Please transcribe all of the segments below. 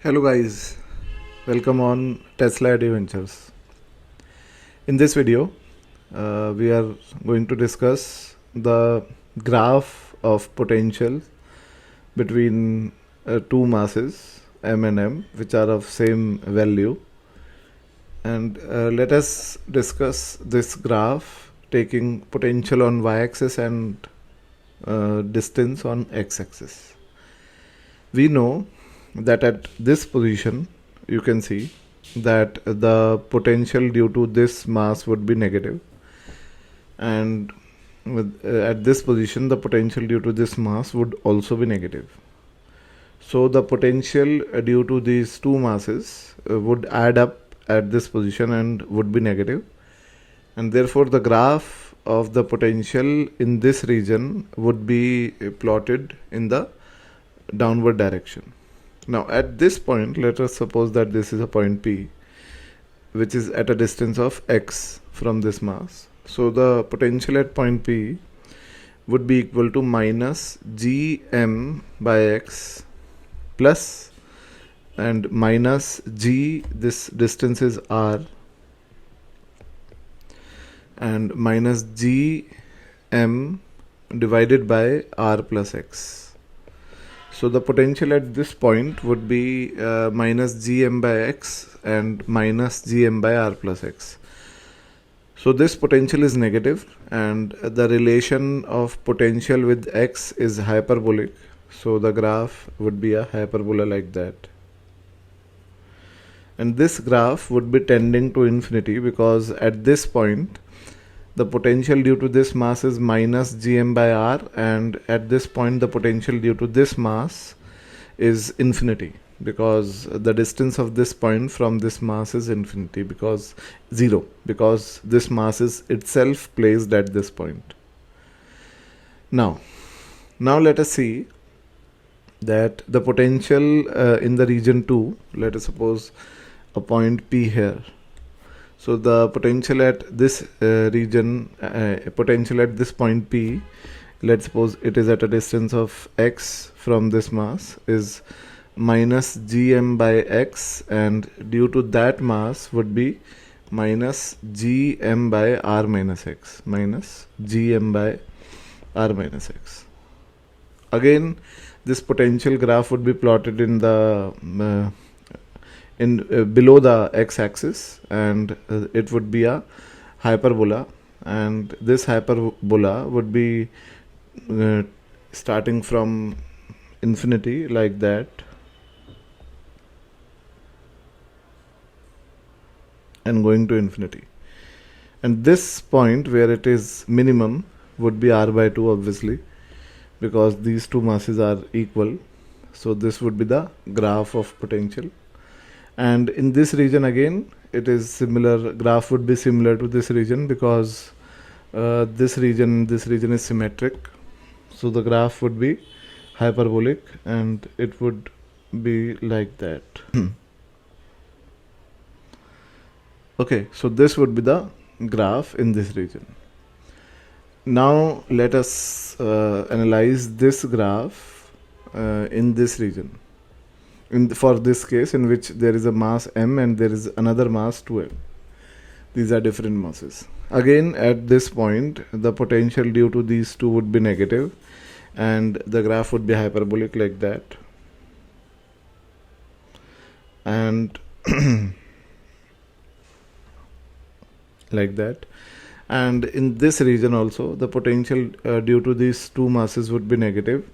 Hello guys, welcome on Tesla Adventures. In this video, we are going to discuss the graph of potential between two masses m and m, which are of same value, and let us discuss this graph taking potential on y-axis and distance on x-axis. We know that at this position you can see that the potential due to this mass would be negative, and at this position the potential due to this mass would also be negative. So the potential due to these two masses would add up at this position and would be negative, and therefore the graph of the potential in this region would be plotted in the downward direction. Now at this point, let us suppose that this is a point P, which is at a distance of x from this mass. So the potential at point P would be equal to minus gm by x plus and minus g, this distance is r, and minus gm divided by r plus x. So the potential at this point would be minus gm by x and minus gm by r plus x. So this potential is negative, and the relation of potential with x is hyperbolic. So the graph would be a hyperbola like that. And this graph would be tending to infinity because at this point the potential due to this mass is minus gm by r, and at this point the potential due to this mass is infinity because the distance of this point from this mass is infinity, because zero, because this mass is itself placed at this point. Now let us see that the potential in the region 2, let us suppose a point P here. So the potential at this potential at this point P, let's suppose it is at a distance of x from this mass, is minus gm by x, and due to that mass would be minus gm by r minus x, minus gm by r minus x. Again, this potential graph would be plotted in the below the x-axis, and it would be a hyperbola, and this hyperbola would be starting from infinity like that, and going to infinity, and this point where it is minimum would be r by 2, obviously, because these two masses are equal. So this would be the graph of potential. And in this region again, it is similar, graph would be similar to this region because this region is symmetric. So the graph would be hyperbolic and it would be like that. Okay, so this would be the graph in this region. Now let us analyze this graph in this region. For this case in which there is a mass m and there is another mass 2m. These are different masses. Again, at this point the potential due to these two would be negative, and the graph would be hyperbolic like that, and like that. And in this region also the potential due to these two masses would be negative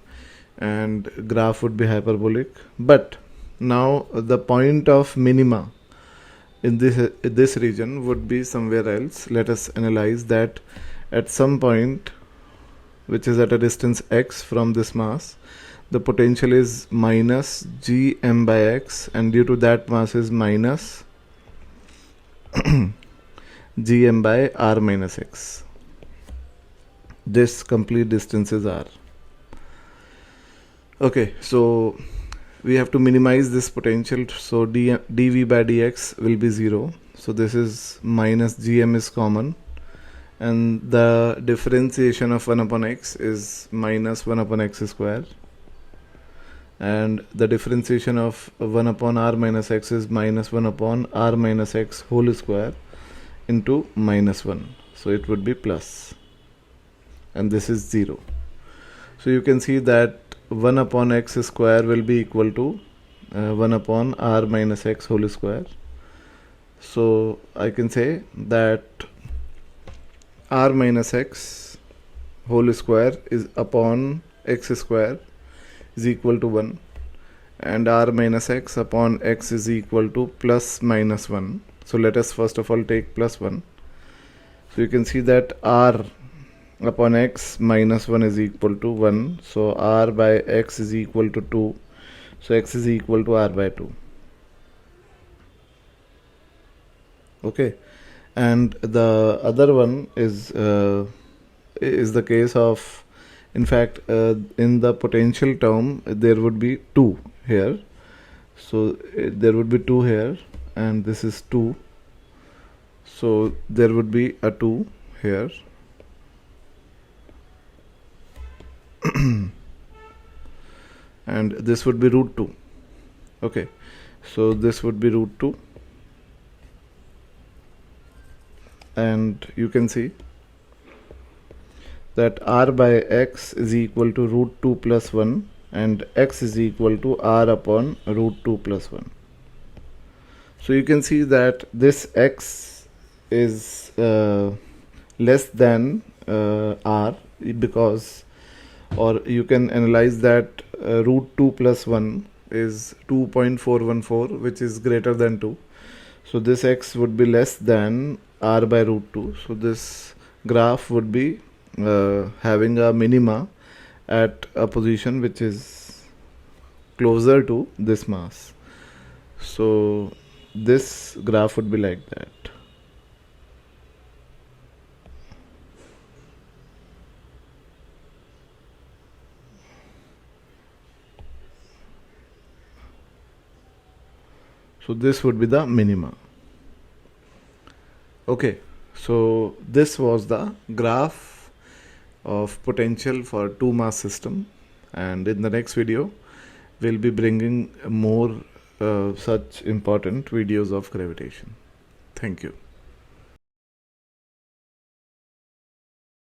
and graph would be hyperbolic. But now the point of minima in this region would be somewhere else. Let us analyze that. At some point which is at a distance x from this mass, the potential is minus gm by x, and due to that mass is minus gm by r minus x. This complete distance is r. Okay, so we have to minimize this potential, so dv by dx will be 0. So this is minus gm is common, and the differentiation of 1 upon x is minus 1 upon x square, and the differentiation of 1 upon r minus x is minus 1 upon r minus x whole square into minus 1. So it would be plus, and this is 0. So you can see that 1 upon x square will be equal to 1 upon r minus x whole square. So I can say that r minus x whole square is upon x square is equal to 1, and r minus x upon x is equal to plus minus 1. So let us first of all take plus 1. So you can see that r upon x minus 1 is equal to 1. So r by x is equal to 2. So x is equal to r by 2. Okay, and the other one is the case of, in fact, in the potential term there would be 2 here. So there would be 2 here, and this is 2. So there would be a 2 here. And this would be root 2. Okay, so this would be root 2, and you can see that r by x is equal to root 2 plus 1, and x is equal to r upon root 2 plus 1. So you can see that this x is less than r, because, or you can analyze that root 2 plus 1 is 2.414, which is greater than 2. So this x would be less than r by root 2. So this graph would be having a minima at a position which is closer to this mass. So this graph would be like that. So this would be the minima. Okay, so this was the graph of potential for 2 mass system, and in the next video we'll be bringing more such important videos of gravitation. Thank you.